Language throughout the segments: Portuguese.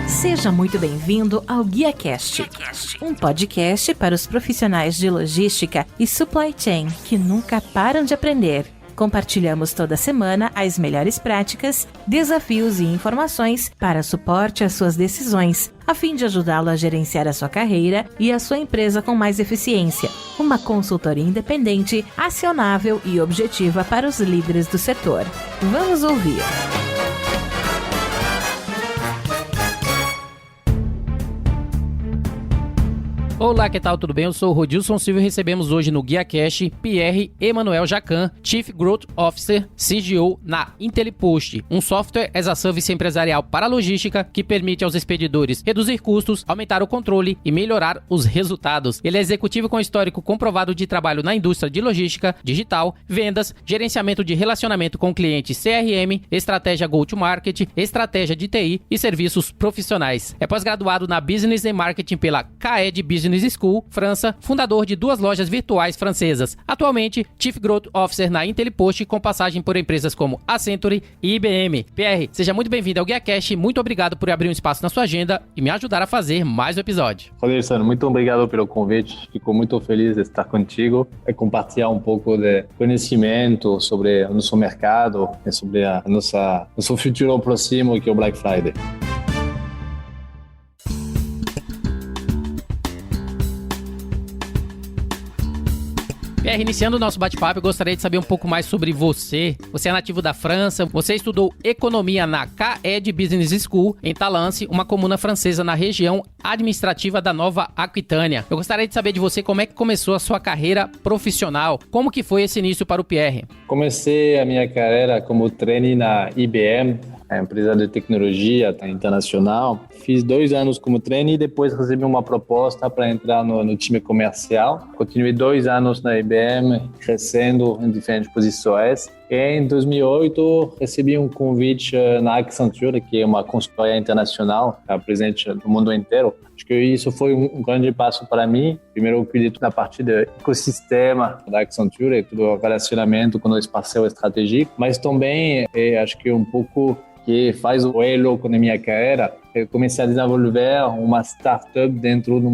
Seja muito bem-vindo ao GuiaCast, um podcast para os profissionais de logística e supply chain que nunca param de aprender. Compartilhamos toda semana as melhores práticas, desafios e informações para suporte às suas decisões, a fim de ajudá-lo a gerenciar a sua carreira e a sua empresa com mais eficiência. Uma consultoria independente, acionável e objetiva para os líderes do setor. Vamos ouvir! Olá, que tal? Tudo bem? Eu sou o Rodilson Silva e recebemos hoje no GuiaCast Pierre Emmanuel Jacquin, Chief Growth Officer, CGO na IntelliPost, um software as a service empresarial para a logística que permite aos expedidores reduzir custos, aumentar o controle e melhorar os resultados. Ele é executivo com histórico comprovado de trabalho na indústria de logística, digital, vendas, gerenciamento de relacionamento com clientes CRM, estratégia go-to-market, estratégia de TI e serviços profissionais. É pós-graduado na Business and Marketing pela CAED Business School, França, fundador de 2 lojas virtuais francesas. Atualmente, Chief Growth Officer na IntelliPost, com passagem por empresas como Accenture e IBM. Pierre, seja muito bem-vindo ao GuiaCast. Muito obrigado por abrir um espaço na sua agenda e me ajudar a fazer mais um episódio. Rodilson, muito obrigado pelo convite. Fico muito feliz de estar contigo e compartilhar um pouco de conhecimento sobre o nosso mercado e sobre nosso futuro próximo, que é o Black Friday. Pierre, iniciando o nosso bate-papo, eu gostaria de saber um pouco mais sobre você. Você é nativo da França, você estudou economia na CAED Business School, em Talence, uma comuna francesa na região administrativa da Nova Aquitânia. Eu gostaria de saber de você como é que começou a sua carreira profissional. Como que foi esse início para o Pierre? Comecei a minha carreira como trainee na IBM, a empresa de tecnologia internacional. Fiz 2 anos como trainee e depois recebi uma proposta para entrar no time comercial. Continuei 2 anos na IBM, crescendo em diferentes posições. E em 2008, recebi um convite na Accenture, que é uma consultoria internacional, presente no mundo inteiro. Acho que isso foi um grande passo para mim. Primeiro, eu cuidei toda a parte do ecossistema da Accenture, todo o relacionamento com o parceiro estratégico, mas também acho que um pouco que faz o elo com a minha carreira. Eu comecei a desenvolver uma startup dentro de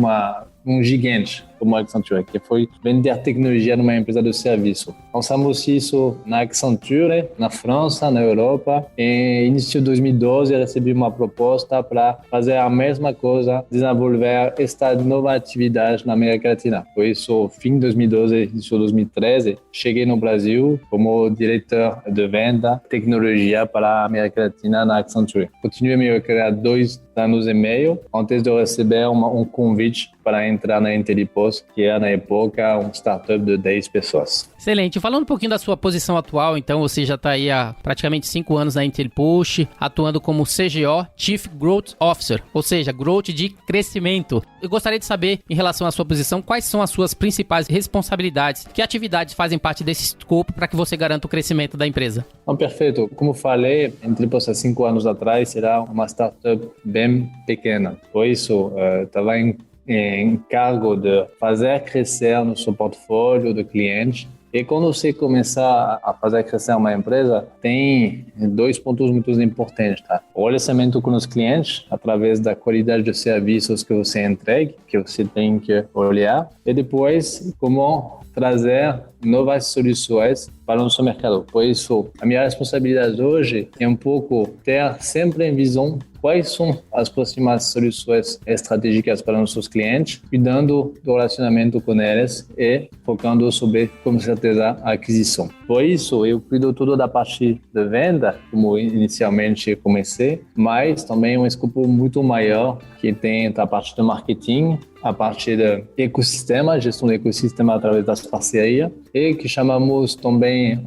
um gigante como a Accenture, que foi vender tecnologia numa empresa de serviço. Lançamos isso na Accenture, na França, na Europa. Em início de 2012, eu recebi uma proposta para fazer a mesma coisa, desenvolver esta nova atividade na América Latina. Por isso, fim de 2012, início de 2013, cheguei no Brasil como diretor de venda tecnologia para a América Latina na Accenture. Continuei minha carreira 2 anos e meio, antes de eu receber um convite para entrar na IntelliPost, que era, na época, um startup de 10 pessoas. Excelente. Falando um pouquinho da sua posição atual, então você já está aí há praticamente 5 anos na IntelliPost, atuando como CGO, Chief Growth Officer, ou seja, growth de crescimento. Eu gostaria de saber, em relação à sua posição, quais são as suas principais responsabilidades, que atividades fazem parte desse escopo para que você garanta o crescimento da empresa? Perfeito. Como falei, a IntelliPost há 5 anos atrás era uma startup bem pequena. Por isso, estava em cargo de fazer crescer nosso portfólio de clientes. E quando você começar a fazer crescer uma empresa, tem 2 pontos muito importantes, tá? O relacionamento com os clientes, através da qualidade de serviços que você entrega, que você tem que olhar, e depois como trazer novas soluções para o nosso mercado. Por isso, a minha responsabilidade hoje é um pouco ter sempre em visão quais são as próximas soluções estratégicas para nossos clientes, cuidando do relacionamento com eles e focando sobre, com certeza, a aquisição. Por isso, eu cuido tudo da parte de venda, como inicialmente comecei, mas também um escopo muito maior que tem a parte de marketing, a parte de ecossistema, gestão do ecossistema através das parcerias, e que chamamos também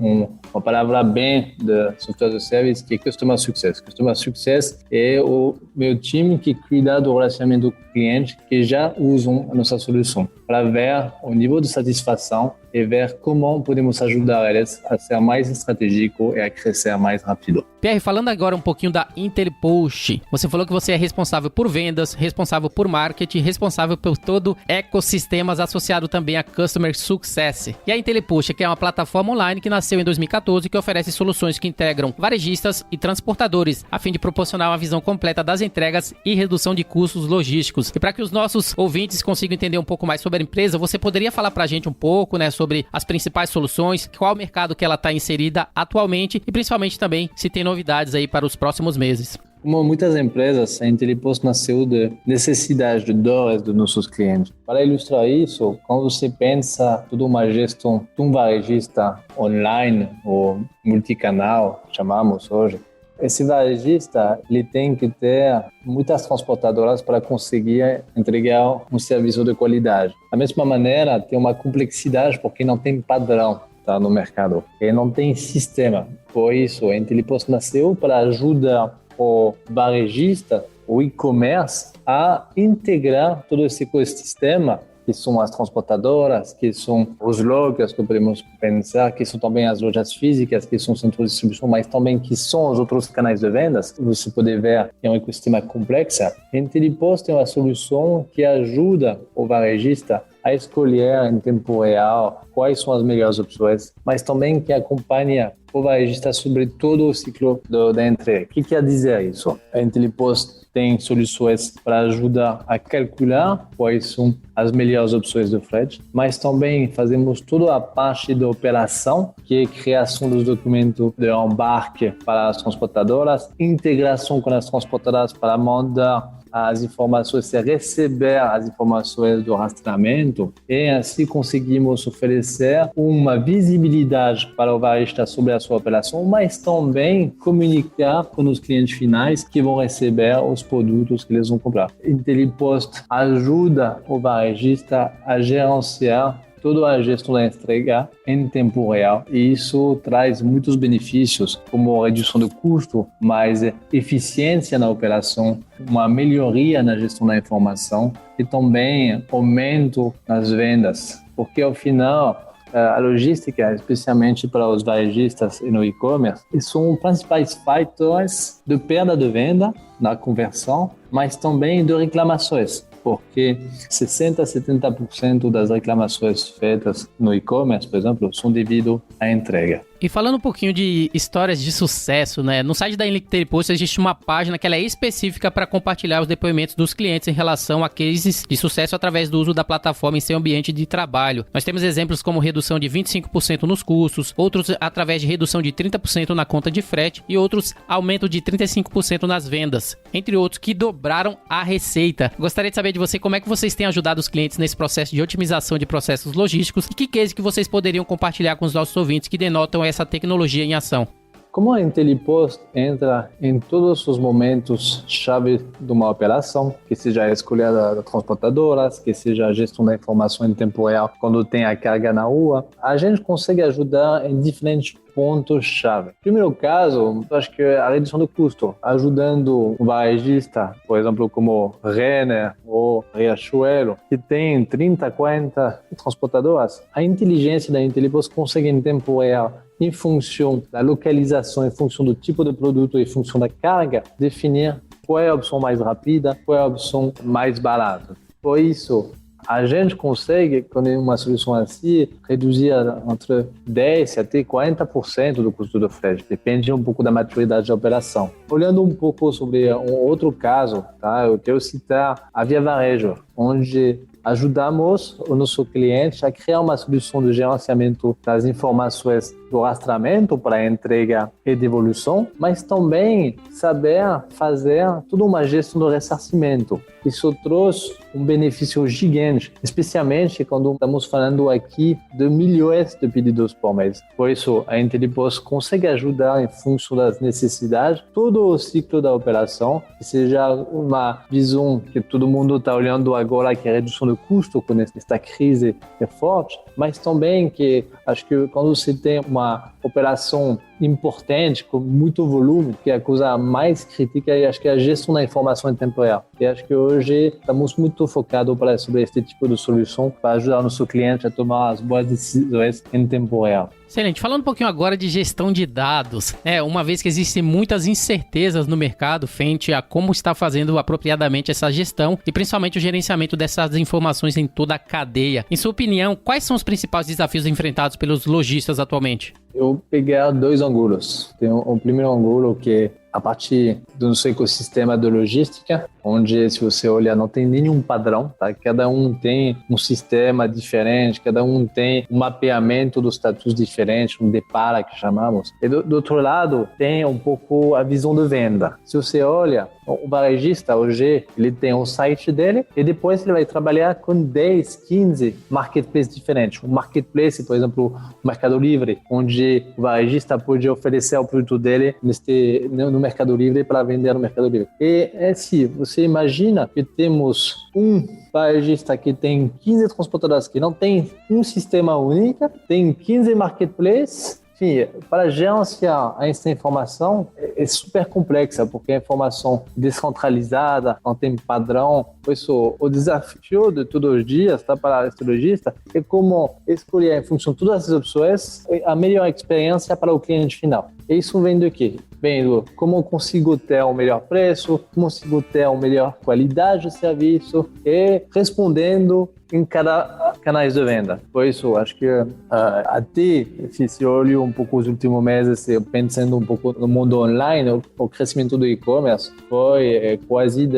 uma palavra bem de software de service, que é Customer Success. Customer Success é o meu time que cuida do relacionamento com o cliente que já usam a nossa solução, para ver o nível de satisfação e ver como podemos ajudar eles a ser mais estratégico e a crescer mais rápido. Pierre, falando agora um pouquinho da IntelliPost, você falou que você é responsável por vendas, responsável por marketing, responsável por todo ecossistemas associado também a Customer Success. E a IntelliPost, que é uma plataforma online que nasceu em 2014 que oferece soluções que integram varejistas e transportadores, a fim de proporcionar uma visão completa das entregas e redução de custos logísticos. E para que os nossos ouvintes consigam entender um pouco mais sobre a empresa, você poderia falar para a gente um pouco, né, sobre as principais soluções, qual o mercado que ela está inserida atualmente e principalmente também se tem novidades aí para os próximos meses. Como muitas empresas, a IntelliPost nasceu de necessidades, de dores dos nossos clientes. Para ilustrar isso, quando você pensa toda uma gestão de um varejista online ou multicanal, chamamos hoje, esse varejista ele tem que ter muitas transportadoras para conseguir entregar um serviço de qualidade. Da mesma maneira, tem uma complexidade porque não tem padrão no mercado e não tem sistema. Por isso, a IntelliPost nasceu para ajudar o varejista, o e-commerce, a integrar todo esse ecossistema, que são as transportadoras, que são os lojas que podemos pensar, que são também as lojas físicas, que são centros de distribuição, mas também que são os outros canais de vendas. Você pode ver que é um ecossistema complexo. A IntelliPost é uma solução que ajuda o varejista a escolher em tempo real quais são as melhores opções, mas também que acompanha o varejista sobre todo o ciclo da entrega. O que quer dizer isso? A IntelliPost tem soluções para ajudar a calcular quais são as melhores opções de frete, mas também fazemos toda a parte da operação, que é a criação dos documentos de embarque para as transportadoras, integração com as transportadoras para mandar as informações e receber as informações do rastreamento, e assim conseguimos oferecer uma visibilidade para o varejista sobre a sua operação, mas também comunicar com os clientes finais que vão receber os produtos que eles vão comprar. IntelliPost ajuda o varejista a gerenciar toda a gestão da entrega em tempo real, e isso traz muitos benefícios, como redução do custo, mais eficiência na operação, uma melhoria na gestão da informação e também aumento nas vendas, porque ao final a logística, especialmente para os varejistas e no e-commerce, são os principais fatores de perda de venda na conversão, mas também de reclamações, porque 60% a 70% das reclamações feitas no e-commerce, por exemplo, são devido à entrega. E falando um pouquinho de histórias de sucesso, né? No site da IntelliPost existe uma página que ela é específica para compartilhar os depoimentos dos clientes em relação a cases de sucesso através do uso da plataforma em seu ambiente de trabalho. Nós temos exemplos como redução de 25% nos custos, outros através de redução de 30% na conta de frete e outros aumento de 35% nas vendas, entre outros que dobraram a receita. Gostaria de saber de você como é que vocês têm ajudado os clientes nesse processo de otimização de processos logísticos e que case que vocês poderiam compartilhar com os nossos ouvintes que denotam essa tecnologia em ação. Como a IntelliPost entra em todos os momentos chave de uma operação, que seja a escolha das transportadoras, que seja a gestão da informação em tempo real quando tem a carga na rua, a gente consegue ajudar em diferentes pontos-chave. Primeiro caso, acho que é a redução do custo, ajudando o varejista, por exemplo, como Renner ou Riachuelo, que tem 30, 40 transportadoras. A inteligência da IntelliPost consegue em tempo real, em função da localização, em função do tipo de produto, em função da carga, definir qual é a opção mais rápida, qual é a opção mais barata. Por isso, a gente consegue, com uma solução assim, reduzir entre 10% até 40% do custo do frete. Depende um pouco da maturidade da operação. Olhando um pouco sobre um outro caso, tá? Eu quero citar a Via Varejo, onde ajudamos o nosso cliente a criar uma solução de gerenciamento das informações do rastreamento para entrega e devolução, mas também saber fazer toda uma gestão do ressarcimento. Isso trouxe um benefício gigante, especialmente quando estamos falando aqui de milhões de pedidos por mês. Por isso, a IntelliPost consegue ajudar em função das necessidades todo o ciclo da operação, que seja uma visão que todo mundo está olhando agora, que é a redução do custo com esta crise é forte, mas também que acho que quando você tem uma operação importante, com muito volume, que é a coisa mais crítica, e acho que é a gestão da informação em tempo real. E acho que hoje estamos muito focados sobre este tipo de solução para ajudar o nosso cliente a tomar as boas decisões em tempo real. Excelente. Falando um pouquinho agora de gestão de dados, uma vez que existem muitas incertezas no mercado frente a como está fazendo apropriadamente essa gestão e principalmente o gerenciamento dessas informações em toda a cadeia. Em sua opinião, quais são os principais desafios enfrentados pelos lojistas atualmente? Eu peguei dois ângulos. Tem um primeiro ângulo que é a partir do nosso ecossistema de logística, onde, se você olhar, não tem nenhum padrão, tá? Cada um tem um sistema diferente, cada um tem um mapeamento dos status diferente, um depara que chamamos. E do outro lado, tem um pouco a visão de venda. Se você olha, o varejista hoje, ele tem o site dele e depois ele vai trabalhar com 10, 15 marketplaces diferentes. Um marketplace, por exemplo, o Mercado Livre, onde o varejista pode oferecer o produto dele no Mercado Livre para vender no Mercado Livre. E se você imagina que temos um varejista que tem 15 transportadoras que não tem um sistema único, tem 15 marketplaces. Enfim, para gerenciar essa informação é super complexa, porque a informação descentralizada, não tem padrão. Por isso, o desafio de todos os dias para o estrategista é como escolher, em função de todas as opções, a melhor experiência para o cliente final. E isso vem do quê? Vem do como eu consigo ter o melhor preço, como eu consigo ter a melhor qualidade de serviço e respondendo em cada canais de venda. Por isso, acho que até se olho um pouco os últimos meses, pensando um pouco no mundo online, o crescimento do e-commerce foi quase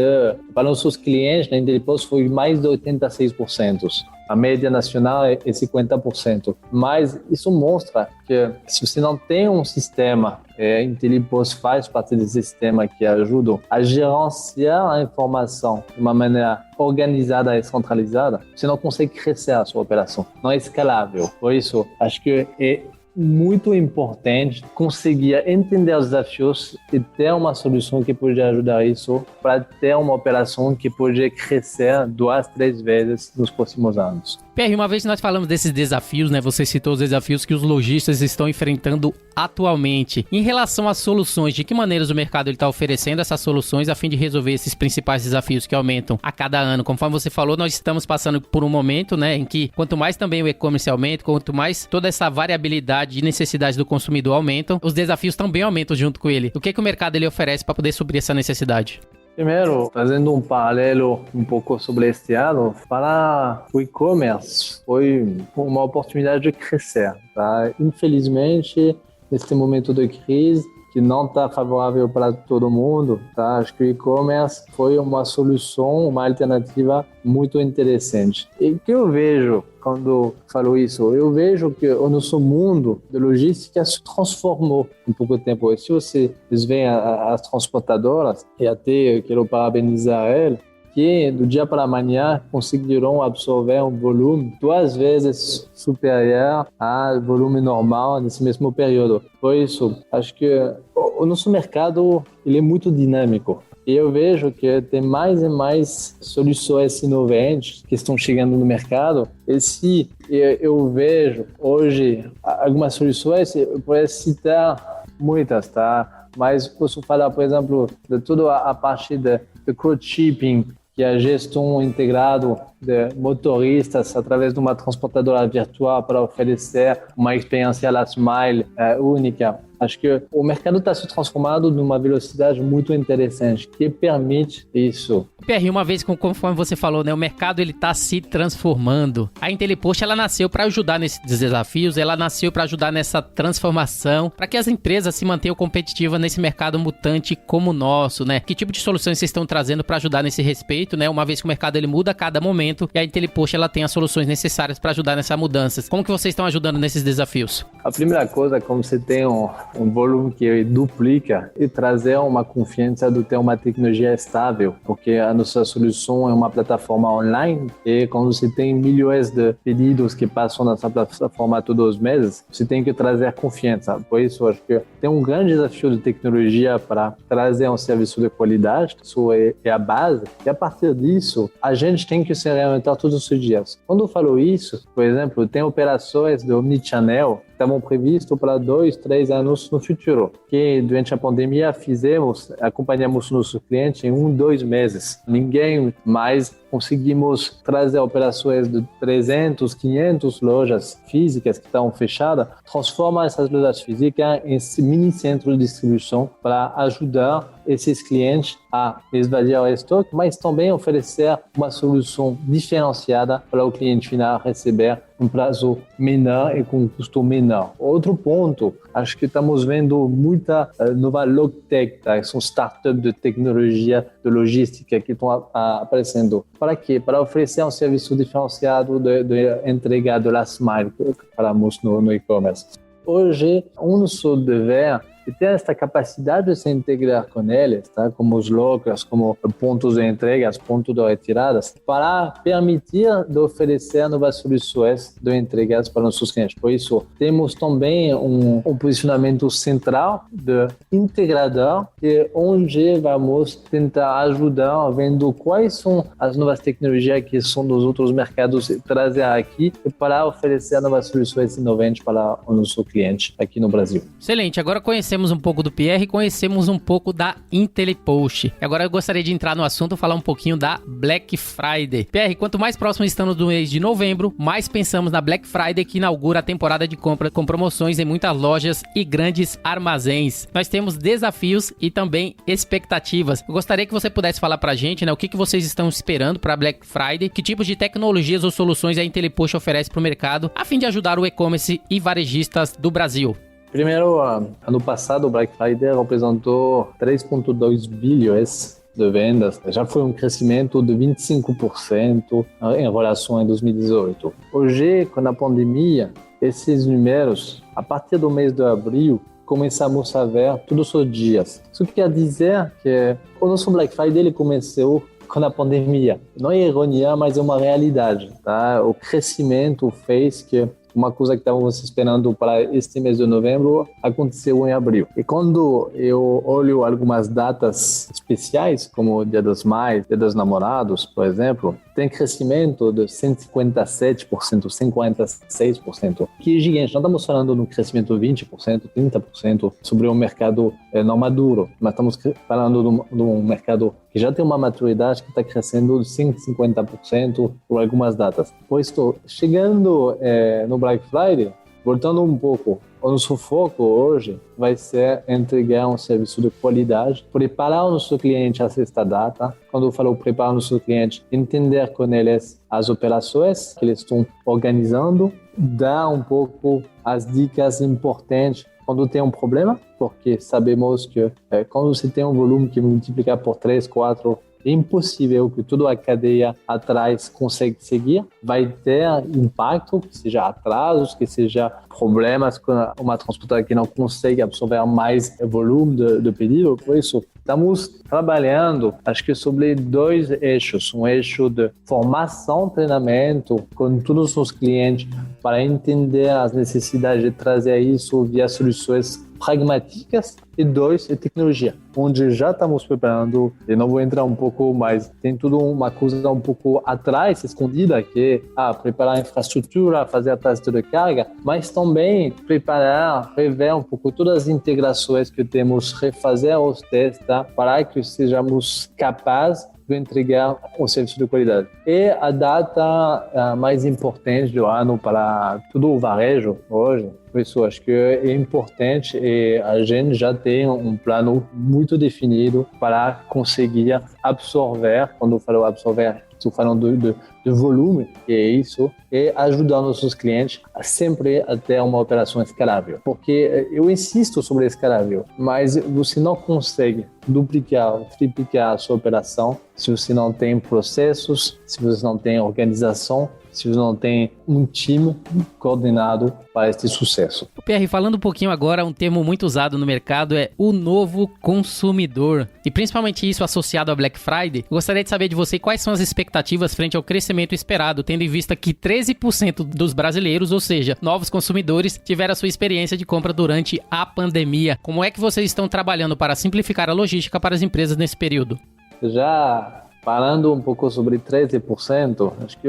para nossos clientes, na Intelipost, foi mais de 86%. A média nacional é 50%. Mas isso mostra que se você não tem um sistema, a Intelipost faz parte desse sistema que ajuda a gerenciar a informação de uma maneira organizada e centralizada, você não consegue crescer a sua operação. Não é escalável. Por isso, acho que é muito importante conseguir entender os desafios e ter uma solução que pode ajudar isso para ter uma operação que pode crescer 2, 3 vezes nos próximos anos. Pierre, uma vez que nós falamos desses desafios, você citou os desafios que os lojistas estão enfrentando atualmente. Em relação às soluções, de que maneiras o mercado está oferecendo essas soluções a fim de resolver esses principais desafios que aumentam a cada ano? Conforme você falou, nós estamos passando por um momento em que quanto mais também o e-commerce aumenta, quanto mais toda essa variabilidade de necessidades do consumidor aumentam, os desafios também aumentam junto com ele. O que o mercado ele oferece para poder suprir essa necessidade? Primeiro, fazendo um paralelo um pouco sobre este ano, para o e-commerce foi uma oportunidade de crescer. Tá? Infelizmente, neste momento de crise, que não está favorável para todo mundo, tá? Acho que o e-commerce foi uma solução, uma alternativa muito interessante. E o que eu vejo quando falo isso? Eu vejo que o nosso mundo de logística se transformou em pouco tempo. E se vocês veem as transportadoras, e até eu quero parabenizar elas, que do dia para amanhã conseguirão absorver um volume 2 vezes superior ao volume normal nesse mesmo período. Por isso, acho que o nosso mercado ele é muito dinâmico. E eu vejo que tem mais e mais soluções inovantes que estão chegando no mercado. E se eu vejo hoje algumas soluções, eu posso citar muitas, tá? Mas posso falar, por exemplo, de toda a parte de crowdshipping, que é a gestão integrada de motoristas através de uma transportadora virtual para oferecer uma experiência last mile única. Acho que o mercado está se transformando numa velocidade muito interessante, que permite isso. Pierre, uma vez, conforme você falou, o mercado está se transformando. A Intelipost, ela nasceu para ajudar nesses desafios, ela nasceu para ajudar nessa transformação, para que as empresas se mantenham competitivas nesse mercado mutante como o nosso, Que tipo de soluções vocês estão trazendo para ajudar nesse respeito, Uma vez que o mercado ele muda a cada momento e a Intelipost, ela tem as soluções necessárias para ajudar nessa mudança. Como que vocês estão ajudando nesses desafios? A primeira coisa, como você tem um volume que duplica, e trazer uma confiança de ter uma tecnologia estável, porque a nossa solução é uma plataforma online e quando você tem milhões de pedidos que passam nessa plataforma todos os meses, você tem que trazer confiança. Por isso, acho que tem um grande desafio de tecnologia para trazer um serviço de qualidade, isso é a base, e a partir disso, a gente tem que se reinventar todos os dias. Quando eu falo isso, por exemplo, tem operações de omnichannel estavam previstos para 2, 3 anos no futuro. Que durante a pandemia acompanhamos nossos clientes em 1, 2 meses. Ninguém mais conseguimos trazer operações de 300, 500 lojas físicas que estão fechadas, transformar essas lojas físicas em mini centros de distribuição para ajudar esses clientes a esvaziar o estoque, mas também oferecer uma solução diferenciada para o cliente final receber um prazo menor e com um custo menor. Outro ponto, acho que estamos vendo muita nova logtech, tá? São startups de tecnologia, de logística que estão aparecendo. Para quê? Para oferecer um serviço diferenciado de entrega de last mile que falamos no e-commerce. Hoje, um nosso dever é ter esta capacidade de se integrar com eles, tá? Como os lockers, como pontos de entregas, pontos de retiradas, para permitir de oferecer novas soluções de entregas para nossos clientes. Por isso, temos também um posicionamento central de integrador, que é onde vamos tentar ajudar, vendo quais são as novas tecnologias que são dos outros mercados, trazer aqui para oferecer novas soluções inovantes para o nosso cliente aqui no Brasil. Excelente, agora conhecemos um pouco do Pierre, conhecemos um pouco da Intelipost. Agora eu gostaria de entrar no assunto, falar um pouquinho da Black Friday. Pierre, quanto mais próximo estamos do mês de novembro, mais pensamos na Black Friday, que inaugura a temporada de compra com promoções em muitas lojas e grandes armazéns. Nós temos desafios e também expectativas. Eu gostaria que você pudesse falar pra gente, né, o que vocês estão esperando para Black Friday, que tipos de tecnologias ou soluções a Intelipost oferece para o mercado, a fim de ajudar o e-commerce e varejistas do Brasil. Primeiro, ano passado, o Black Friday representou 3,2 bilhões de vendas. Já foi um crescimento de 25% em relação a 2018. Hoje, com a pandemia, esses números, a partir do mês de abril, começamos a ver todos os dias. Isso quer dizer que o nosso Black Friday ele começou com a pandemia. Não é ironia, mas é uma realidade. Tá? O crescimento fez que uma coisa que estávamos esperando para este mês de novembro aconteceu em abril. E quando eu olho algumas datas especiais, como o Dia dos Pais, Dia dos Namorados, por exemplo, tem crescimento de 157%, 56%, que é gigante. Não estamos falando de um crescimento de 20%, 30% sobre um mercado não maduro, mas estamos falando de um mercado que já tem uma maturidade que está crescendo de 150% por algumas datas. Por isso, chegando no Black Friday, voltando um pouco, o nosso foco hoje vai ser entregar um serviço de qualidade, preparar o nosso cliente a esta data. Quando eu falo preparar o nosso cliente, entender com eles as operações que eles estão organizando, dar um pouco as dicas importantes quando tem um problema, porque sabemos que quando você tem um volume que multiplica por 3, 4, é impossível que toda a cadeia atrás consiga seguir. Vai ter impacto, que seja atrasos, que seja problemas com uma transportadora que não consegue absorver mais volume de pedido. Por isso, estamos trabalhando, acho que sobre 2 eixos. Um eixo de formação, treinamento com todos os clientes para entender as necessidades de trazer isso via soluções pragmáticas, e 2 é tecnologia, onde já estamos preparando, e não vou entrar um pouco, mas tem tudo uma coisa um pouco atrás, escondida, que é preparar a infraestrutura, fazer a teste de carga, mas também preparar, rever um pouco todas as integrações que temos, refazer os testes, tá? Para que sejamos capazes de entregar um serviço de qualidade. E a data mais importante do ano para todo o varejo hoje, por isso acho que é importante e a gente já tem um plano muito definido para conseguir absorver, quando eu falo absorver, estou falando de volume, que é isso, e ajudar nossos clientes a sempre ter uma operação escalável. Porque eu insisto sobre escalável, mas você não consegue duplicar, triplicar a sua operação se você não tem processos, se você não tem organização, se você não tem um time coordenado para este sucesso. Pierre, falando um pouquinho agora, um termo muito usado no mercado é o novo consumidor. E principalmente isso associado à Black Friday, eu gostaria de saber de você quais são as expectativas frente ao crescimento esperado, tendo em vista que 13% dos brasileiros, ou seja, novos consumidores, tiveram a sua experiência de compra durante a pandemia. Como é que vocês estão trabalhando para simplificar a logística para as empresas nesse período? Já Falando um pouco sobre 13%, acho que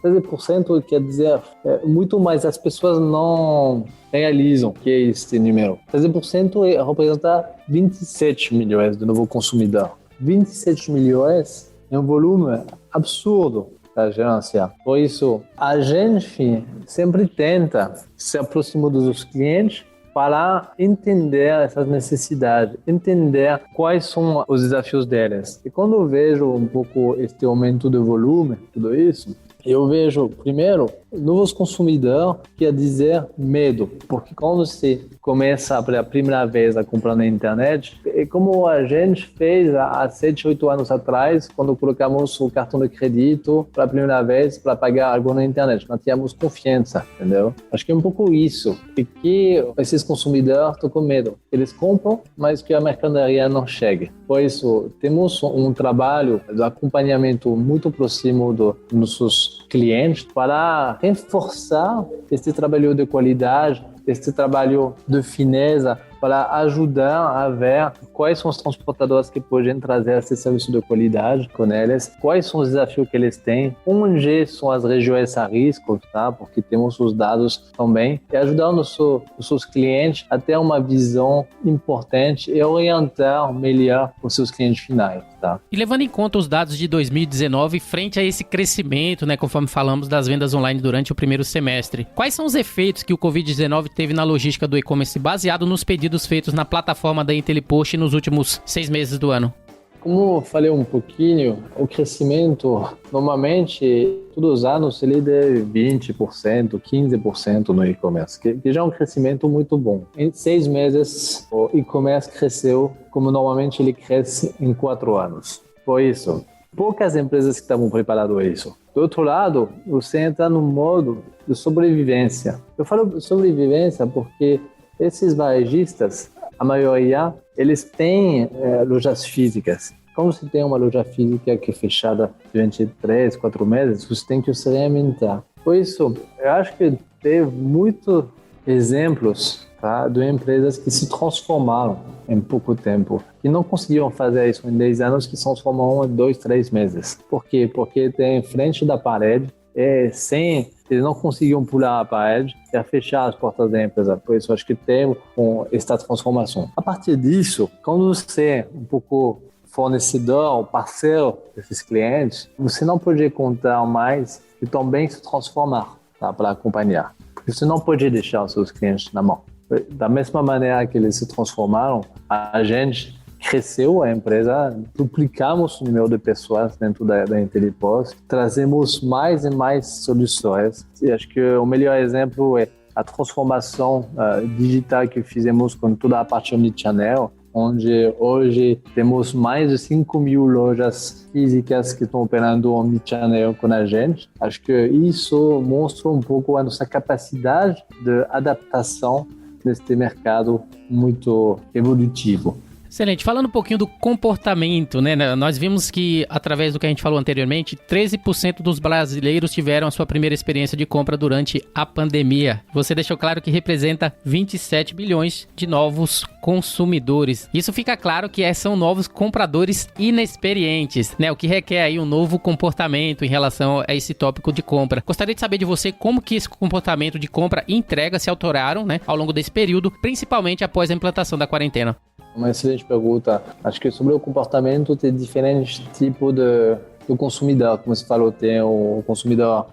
13% quer dizer muito mais, as pessoas não realizam que é esse número. 13% representa 27 milhões de novo consumidor. 27 milhões é um volume absurdo para gerenciar. Por isso, a gente sempre tenta se aproximar dos clientes para entender essas necessidades, entender quais são os desafios deles. E quando eu vejo um pouco este aumento de volume, tudo isso, eu vejo, primeiro, novos consumidores, quer dizer medo. Porque quando você começa pela primeira vez a comprar na internet, é como a gente fez há 7, 8 anos atrás, quando colocamos o cartão de crédito pela primeira vez para pagar algo na internet. Nós tínhamos confiança, entendeu? Acho que é um pouco isso. E que esses consumidores estão com medo. Eles compram, mas que a mercadoria não chegue. Por isso, temos um trabalho de acompanhamento muito próximo dos nossos clientes para reforçar esse trabalho de qualidade, esse trabalho de fineza, para ajudar a ver quais são os transportadores que podem trazer esse serviço de qualidade com eles, quais são os desafios que eles têm, onde são as regiões a risco, tá? Porque temos os dados também, e ajudar os seus clientes a ter uma visão importante e orientar melhor os seus clientes finais. Tá? E levando em conta os dados de 2019, frente a esse crescimento, né, conforme falamos, das vendas online durante o primeiro semestre, quais são os efeitos que o Covid-19 teve na logística do e-commerce baseado nos pedidos feitos na plataforma da Intelipost nos últimos 6 meses do ano? Como eu falei um pouquinho, o crescimento, normalmente, todos os anos, ele é de 20%, 15% no e-commerce, que já é um crescimento muito bom. Em 6 meses, o e-commerce cresceu como normalmente ele cresce em 4 anos. Por isso, poucas empresas que estavam preparadas a isso. Do outro lado, você entra no modo de sobrevivência. Eu falo sobrevivência porque esses varejistas, a maioria, eles têm lojas físicas. Como você tem uma loja física que é fechada durante 3, 4 meses, você tem que se reinventar. Por isso, eu acho que teve muitos exemplos, tá, de empresas que se transformaram em pouco tempo, que não conseguiram fazer isso em 10 anos, que se transformam em 2, 3 meses. Por quê? Porque tem frente da parede, eles não conseguiam pular a parede e fechar as portas da empresa. Por isso, acho que tem esta transformação. A partir disso, quando você é um pouco fornecedor ou parceiro desses clientes, você não pode contar mais e também se transformar, tá, para acompanhar. Porque você não pode deixar os seus clientes na mão. Da mesma maneira que eles se transformaram, a gente cresceu a empresa, duplicamos o número de pessoas dentro da Intelipost, trazemos mais e mais soluções. E acho que o melhor exemplo é a transformação digital que fizemos com toda a parte omnichannel, onde hoje temos mais de 5.000 lojas físicas que estão operando omnichannel com a gente. Acho que isso mostra um pouco a nossa capacidade de adaptação neste mercado muito evolutivo. Excelente. Falando um pouquinho do comportamento, né? Nós vimos que, através do que a gente falou anteriormente, 13% dos brasileiros tiveram a sua primeira experiência de compra durante a pandemia. Você deixou claro que representa 27 bilhões de novos consumidores. Isso fica claro que são novos compradores inexperientes, né? O que requer aí um novo comportamento em relação a esse tópico de compra. Gostaria de saber de você como que esse comportamento de compra e entrega se alteraram, né, ao longo desse período, principalmente após a implantação da quarentena. Uma excelente pergunta. Acho que sobre o comportamento tem diferentes tipos do consumidor. Como você falou, tem o consumidor,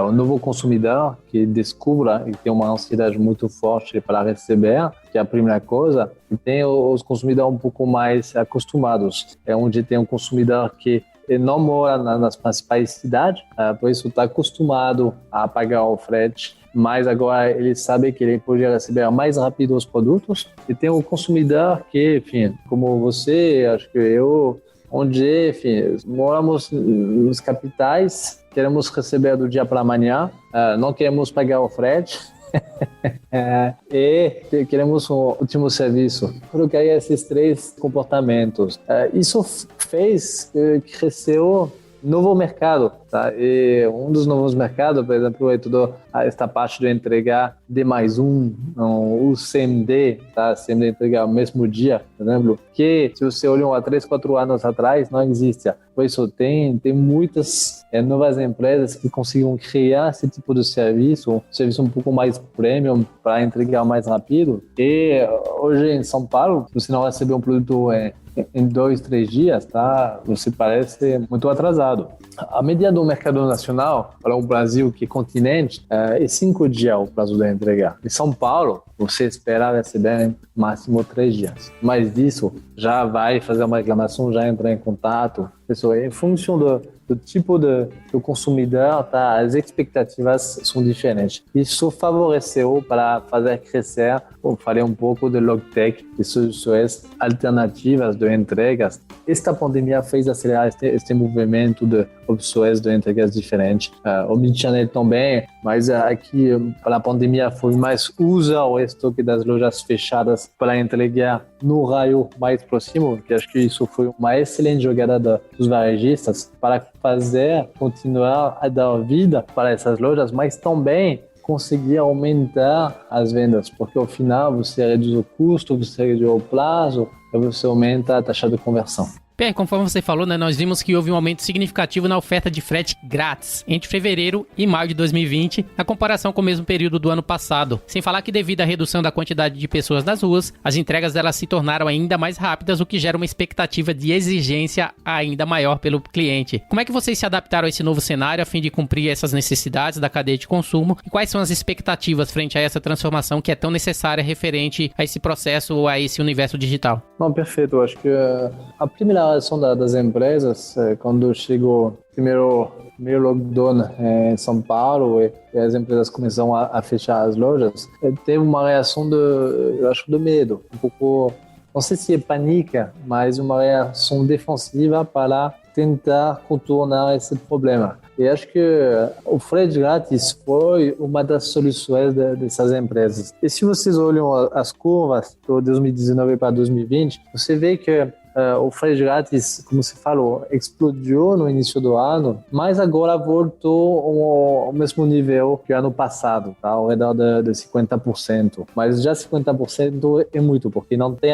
o novo consumidor que descobre e tem uma ansiedade muito forte para receber, que é a primeira coisa. E tem os consumidores um pouco mais acostumados. É onde tem um consumidor que não mora nas principais cidades, por isso está acostumado a pagar o frete, mas agora ele sabe que ele pode receber mais rápido os produtos. E tem o consumidor que, enfim, como você, acho que eu, onde, enfim, moramos nos capitais, queremos receber do dia para amanhã, não queremos pagar o frete. E queremos um ótimo serviço. Colocaria esses 3 comportamentos. Isso fez que cresceu novo mercado, tá? E um dos novos mercados, por exemplo, é toda esta parte de entregar D+1, o CMD, tá? CMD entregar no mesmo dia, por exemplo, que se você olhar há 3, 4 anos atrás, não existe. Por isso, tem muitas novas empresas que conseguem criar esse tipo de serviço, um serviço um pouco mais premium para entregar mais rápido. E hoje em São Paulo, você não recebe um produto em 2, 3 dias, tá? Você parece muito atrasado. A média do mercado nacional, para o Brasil, que é continente, é 5 dias o prazo de entrega. Em São Paulo, você espera receber máximo 3 dias. Mais disso, já vai fazer uma reclamação, já entrar em contato. Pessoal, em função do tipo do consumidor, tá? As expectativas são diferentes. Isso favoreceu para fazer crescer, ou falei um pouco de logtech, de soluções alternativas de entregas. Esta pandemia fez acelerar este movimento de opções de entregas diferentes. O Omnichannel também, mas aqui, para a pandemia, foi mais usar o estoque das lojas fechadas para entregar no raio mais próximo, que acho que isso foi uma excelente jogada dos varejistas para fazer, continuar a dar vida para essas lojas, mas também conseguir aumentar as vendas, porque ao final você reduz o custo, você reduz o prazo e você aumenta a taxa de conversão. Pierre, conforme você falou, né, nós vimos que houve um aumento significativo na oferta de frete grátis entre fevereiro e maio de 2020, na comparação com o mesmo período do ano passado. Sem falar que devido à redução da quantidade de pessoas nas ruas, as entregas delas se tornaram ainda mais rápidas, o que gera uma expectativa de exigência ainda maior pelo cliente. Como é que vocês se adaptaram a esse novo cenário a fim de cumprir essas necessidades da cadeia de consumo? E quais são as expectativas frente a essa transformação que é tão necessária referente a esse processo, a esse universo digital? Não, perfeito. Eu acho que a primeira reação das empresas, quando chegou o primeiro lockdown em São Paulo e as empresas começaram a fechar as lojas, teve uma reação eu acho, de medo, um pouco, não sei se é pânica, mas uma reação defensiva para tentar contornar esse problema. E acho que o frete grátis foi uma das soluções dessas empresas. E se vocês olham as curvas de 2019 para 2020, você vê que o frete grátis, como você falou, explodiu no início do ano, mas agora voltou ao mesmo nível que o ano passado, tá? Ao redor de 50%. Mas já 50% é muito, porque não tem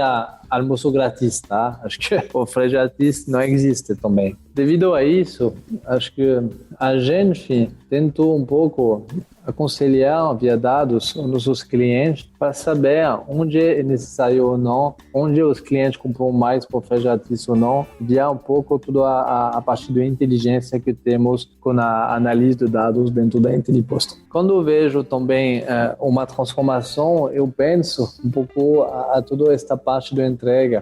almoço grátis, tá? Acho que o frete grátis não existe também. Devido a isso, acho que a gente tentou um pouco aconselhar via dados os nossos clientes para saber onde é necessário ou não, onde os clientes compram mais por frete grátis ou não, via um pouco toda a parte da inteligência que temos com a análise de dados dentro da Intelipost. Quando eu vejo também uma transformação, eu penso um pouco a toda esta parte da entrega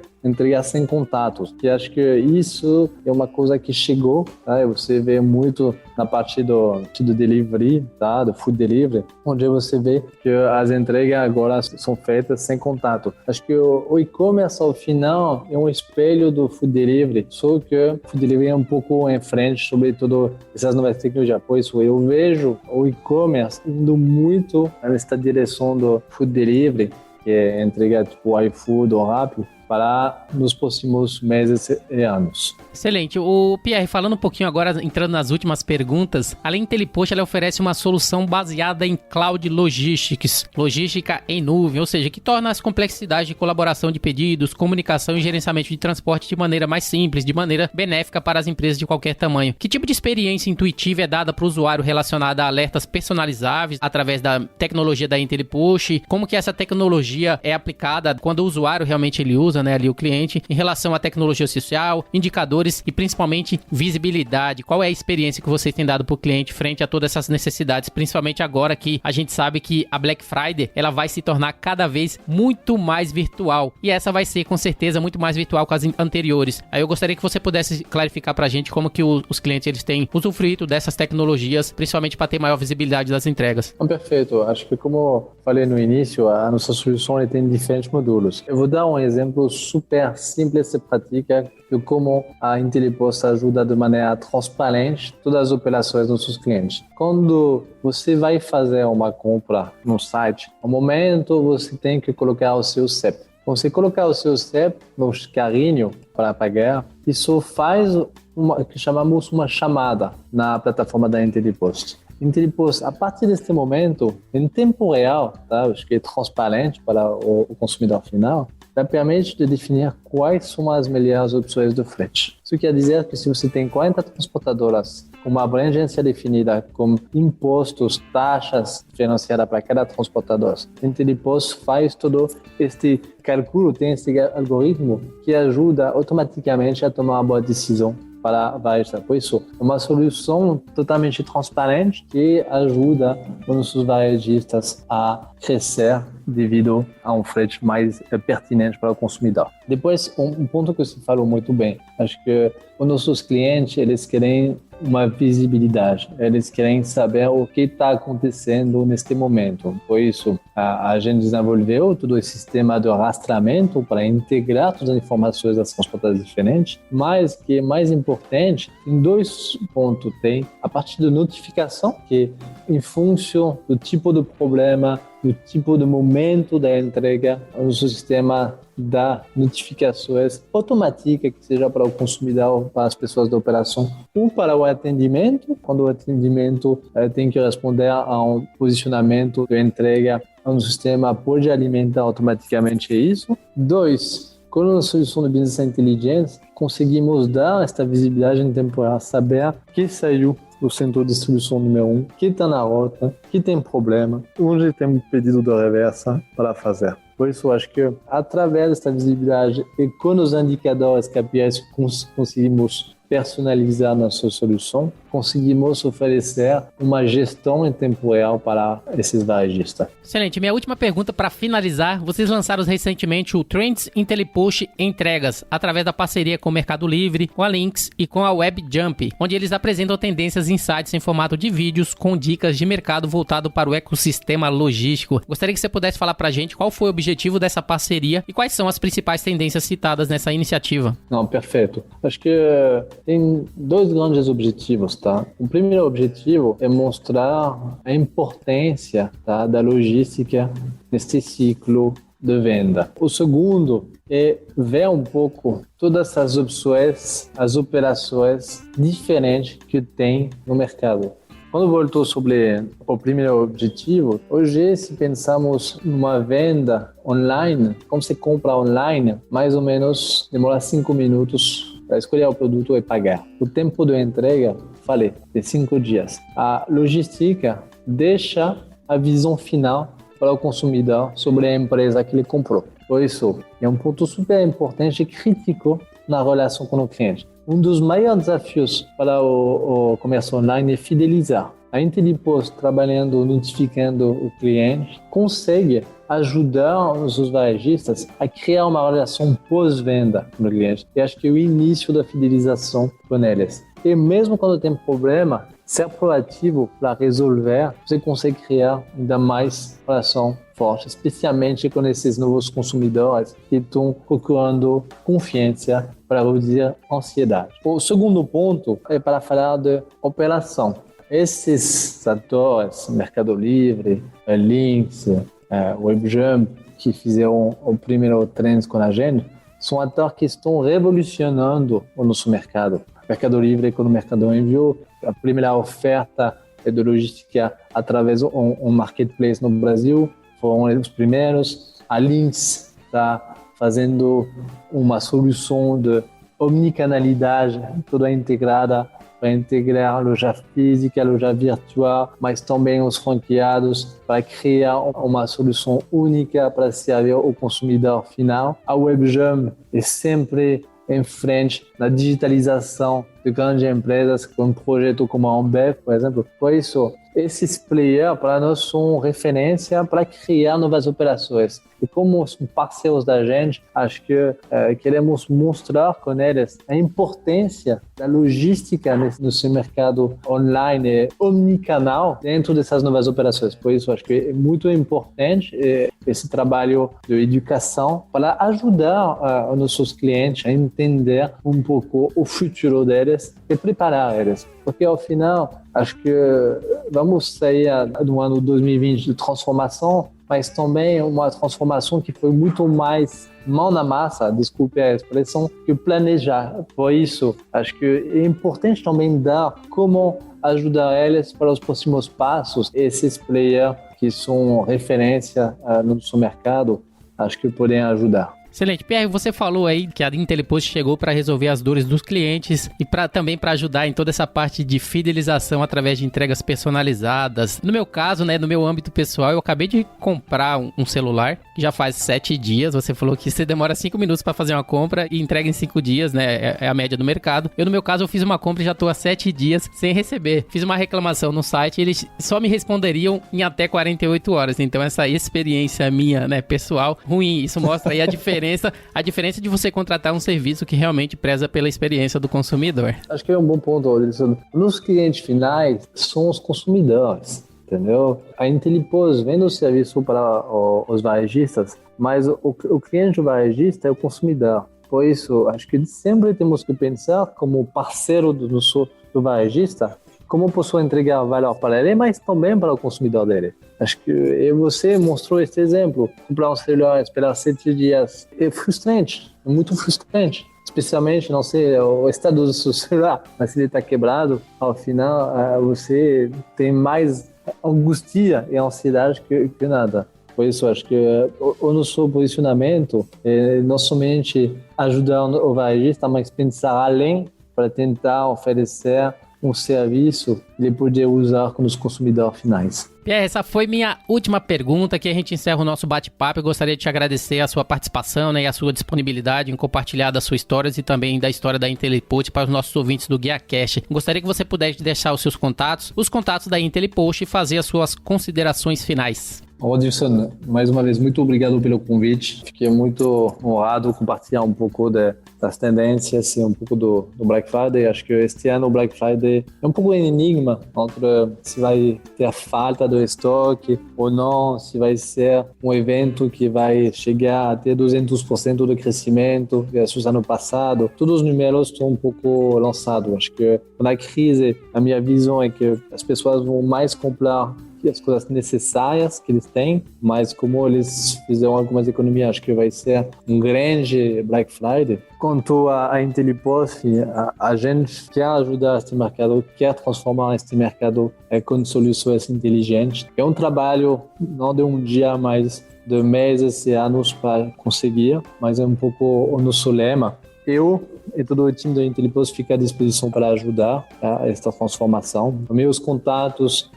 sem contatos, que acho que isso é uma coisa que chegou, tá? Você vê muito na parte do delivery, tá? Do food delivery, onde você vê que as entregas agora são feitas sem contato. Acho que o e-commerce ao final é um espelho do food delivery, só que o food delivery é um pouco em frente sobre todas essas novas tecnologias. Por isso eu vejo o e-commerce indo muito nessa direção do food delivery, que é entrega tipo iFood ou Rappi, para nos próximos meses e anos. Excelente. O Pierre, falando um pouquinho agora, entrando nas últimas perguntas, a Intelipost ela oferece uma solução baseada em Cloud Logistics, logística em nuvem, ou seja, que torna as complexidades de colaboração de pedidos, comunicação e gerenciamento de transporte de maneira mais simples, de maneira benéfica para as empresas de qualquer tamanho. Que tipo de experiência intuitiva é dada para o usuário relacionada a alertas personalizáveis através da tecnologia da Intelipost? Como que essa tecnologia é aplicada quando o usuário realmente ele usa, né, ali o cliente, em relação à tecnologia social, indicadores e principalmente visibilidade? Qual é a experiência que vocês têm dado para o cliente frente a todas essas necessidades, principalmente agora que a gente sabe que a Black Friday ela vai se tornar cada vez muito mais virtual, e essa vai ser com certeza muito mais virtual que as anteriores. Aí eu gostaria que você pudesse clarificar para a gente como que os clientes eles têm usufruído dessas tecnologias, principalmente para ter maior visibilidade das entregas. Perfeito. Acho que como falei no início, a nossa solução tem diferentes módulos. Eu vou dar um exemplo super simples e prática de como a Intelipost ajuda de maneira transparente todas as operações dos nossos clientes. Quando você vai fazer uma compra no site, no momento você tem que colocar o seu CEP. Você colocar o seu CEP no carrinho para pagar, isso faz o que chamamos uma chamada na plataforma da Intelipost. Intelipost, a partir deste momento, em tempo real, tá? Acho que é transparente para o consumidor final, já permite de definir quais são as melhores opções de frete. Isso quer dizer que se você tem 40 transportadoras com uma abrangência definida, com impostos, taxas diferenciadas para cada transportador, a Intelipost faz todo este cálculo, tem este algoritmo que ajuda automaticamente a tomar uma boa decisão para varejista. Por isso, é uma solução totalmente transparente que ajuda os nossos varejistas a crescer devido a um frete mais pertinente para o consumidor. Depois, um ponto que você falou muito bem, acho que os nossos clientes, eles querem uma visibilidade, eles querem saber o que está acontecendo neste momento. Por isso, a gente desenvolveu todo esse sistema de rastreamento para integrar todas as informações das transportadoras diferentes, mas que é mais importante, em 2 pontos tem a parte de notificação, que em função do tipo de problema, do tipo de momento da entrega, o nosso sistema dá notificações automáticas, que seja para o consumidor, para as pessoas da operação, ou para o atendimento, quando o atendimento tem que responder a um posicionamento de entrega, o sistema pode alimentar automaticamente isso. 2, com a solução de Business Intelligence, conseguimos dar esta visibilidade em tempo real, saber que saiu do centro de distribuição número 1, que está na rota, que tem problema, onde tem um pedido de reversa para fazer. Por isso, acho que através desta visibilidade e com os indicadores KPIs conseguimos personalizar nossa solução, conseguimos oferecer uma gestão em tempo real para esses varejistas. Excelente. Minha última pergunta para finalizar. Vocês lançaram recentemente o Trends Intelipost Entregas, através da parceria com o Mercado Livre, com a Lynx e com a WebJump, onde eles apresentam tendências e insights em formato de vídeos com dicas de mercado voltado para o ecossistema logístico. Gostaria que você pudesse falar para a gente qual foi o objetivo dessa parceria e quais são as principais tendências citadas nessa iniciativa. Não, perfeito. Acho que tem 2 grandes objetivos, tá? O primeiro objetivo é mostrar a importância, tá, da logística neste ciclo de venda. O segundo é ver um pouco todas as opções, as operações diferentes que tem no mercado. Quando voltou sobre o primeiro objetivo, hoje, se pensamos numa venda online, como você compra online, mais ou menos demora 5 minutos para escolher o produto e pagar. O tempo de entrega, falei, de 5 dias. A logística deixa a visão final para o consumidor sobre a empresa que ele comprou. Por isso, é um ponto super importante e crítico na relação com o cliente. Um dos maiores desafios para o comércio online é fidelizar. A Intelipost, trabalhando, notificando o cliente, consegue ajudar os varejistas a criar uma relação pós-venda com o cliente. E acho que é o início da fidelização com eles. E mesmo quando tem problema, ser proativo para resolver, você consegue criar ainda mais relação forte, especialmente com esses novos consumidores que estão procurando confiança para reduzir a ansiedade. O segundo ponto é para falar de operação. Esses atores, Mercado Livre, Lynx, WebJump, que fizeram o primeiro Trends com a gente, são atores que estão revolucionando o nosso mercado. Mercado Livre, quando o Mercado enviou a primeira oferta de logística através de um marketplace no Brasil, foram os primeiros. A Lynx está fazendo uma solução de omnicanalidade toda integrada para integrar a loja física, a loja virtual, mas também os franqueados para criar uma solução única para servir o consumidor final. A WebJump é sempre em frente na digitalização de grandes empresas, com um projeto como a Ambev, por exemplo. Por isso, esses players para nós são referência para criar novas operações. E como são parceiros da gente, acho que queremos mostrar com eles a importância da logística nesse mercado online omnicanal dentro dessas novas operações. Por isso, acho que é muito importante esse trabalho de educação para ajudar os nossos clientes a entender um pouco o futuro deles e preparar eles. Porque, ao final, acho que vamos sair do ano 2020 de transformação mas também uma transformação que foi muito mais mão na massa, desculpe a expressão, que planejar. Por isso, acho que é importante também dar como ajudar eles para os próximos passos. Esses players que são referência no seu mercado, acho que podem ajudar. Excelente. Pierre, você falou aí que a IntelliPost chegou para resolver as dores dos clientes e também para ajudar em toda essa parte de fidelização através de entregas personalizadas. No meu caso, né, no meu âmbito pessoal, eu acabei de comprar um celular que já faz 7 dias. Você falou que você demora 5 minutos para fazer uma compra e entrega em 5 dias, né? É a média do mercado. No meu caso, eu fiz uma compra e já estou há 7 dias sem receber. Fiz uma reclamação no site e eles só me responderiam em até 48 horas. Então, essa experiência minha, né, pessoal, ruim. Isso mostra aí a diferença de você contratar um serviço que realmente preza pela experiência do consumidor. Acho que é um bom ponto, Rodrigo. Nos clientes finais são os consumidores, entendeu? A IntelliPost vende o serviço para os varejistas, mas o cliente varejista é o consumidor. Por isso, acho que sempre temos que pensar como parceiro do varejista, como posso entregar valor para ele, mas também para o consumidor dele. Acho que você mostrou esse exemplo. Comprar um celular, esperar 7 dias, é frustrante, é muito frustrante. Especialmente, não sei, o estado do seu celular, mas se ele está quebrado, ao final você tem mais angústia e ansiedade que nada. Por isso, acho que o nosso posicionamento é não somente ajudar o varejista, mas pensar além para tentar oferecer um serviço que ele poder usar com os consumidores finais. Pierre, essa foi minha última pergunta, que a gente encerra o nosso bate-papo. Eu gostaria de te agradecer a sua participação, né, e a sua disponibilidade em compartilhar das suas histórias e também da história da IntelliPost para os nossos ouvintes do GuiaCast. Gostaria que você pudesse deixar os seus contatos, os contatos da IntelliPost e fazer as suas considerações finais. Rodilson, mais uma vez, muito obrigado pelo convite. Fiquei muito honrado compartilhar um pouco das tendências e um pouco do Black Friday. Acho que este ano o Black Friday é um pouco um enigma entre se vai ter a falta do estoque ou não, se vai ser um evento que vai chegar a ter 200% do crescimento versus ano passado. Todos os números estão um pouco lançados. Acho que na crise, a minha visão é que as pessoas vão mais comprar as coisas necessárias que eles têm, mas como eles fizeram algumas economias, acho que vai ser um grande Black Friday. Quanto à IntelliPost, a gente quer ajudar este mercado, quer transformar este mercado com soluções inteligentes. É um trabalho não de um dia, mas de meses e anos para conseguir, mas é um pouco o nosso lema. Eu e todo o time da IntelliPost fica à disposição para ajudar esta transformação. Meus contatos,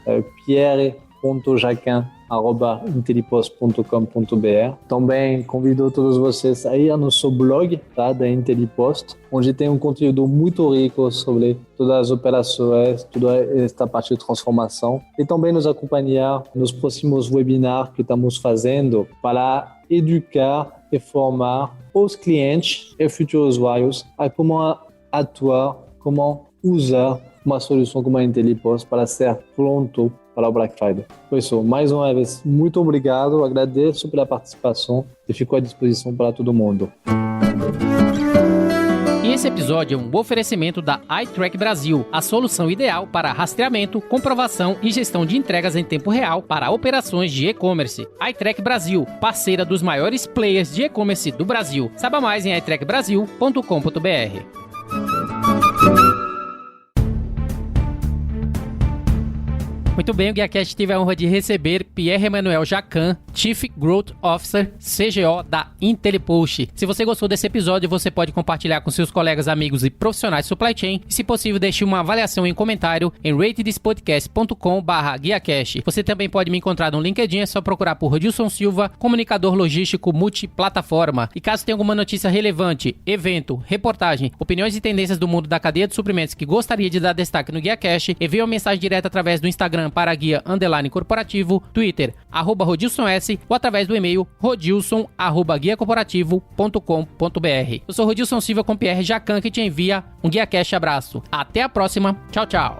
pierre.jacan@intellipost.com.br. Também convido todos vocês a ir ao nosso blog da IntelliPost, onde tem um conteúdo muito rico sobre todas as operações, toda esta parte de transformação, e também nos acompanhar nos próximos webinars que estamos fazendo para educar e formar os clientes e futuros usuários a como atuar, como usar uma solução como a IntelliPost para ser pronto para o Black Friday. Por isso, mais uma vez, muito obrigado, agradeço pela participação e fico à disposição para todo mundo. E esse episódio é um oferecimento da iTrack Brasil, a solução ideal para rastreamento, comprovação e gestão de entregas em tempo real para operações de e-commerce. iTrack Brasil, parceira dos maiores players de e-commerce do Brasil. Saiba mais em iTrackbrasil.com.br. Muito bem, o GuiaCast teve a honra de receber Pierre Emmanuel Jacan, Chief Growth Officer, CGO da IntelliPost. Se você gostou desse episódio, você pode compartilhar com seus colegas, amigos e profissionais de supply chain. E, se possível, deixe uma avaliação em comentário em ratethispodcast.com/GuiaCast. Você também pode me encontrar no LinkedIn, é só procurar por Rodilson Silva, comunicador logístico multiplataforma. E caso tenha alguma notícia relevante, evento, reportagem, opiniões e tendências do mundo da cadeia de suprimentos que gostaria de dar destaque no GuiaCast, envie uma mensagem direta através do Instagram para Guia _corporativo, Twitter, @RodilsonS ou através do e-mail rodilson@guiacorporativo.com.br. Eu sou Rodilson Silva com Pierre Jacan, que te envia um GuiaCast abraço. Até a próxima. Tchau, tchau.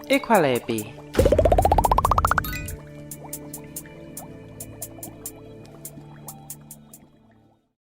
Equalab.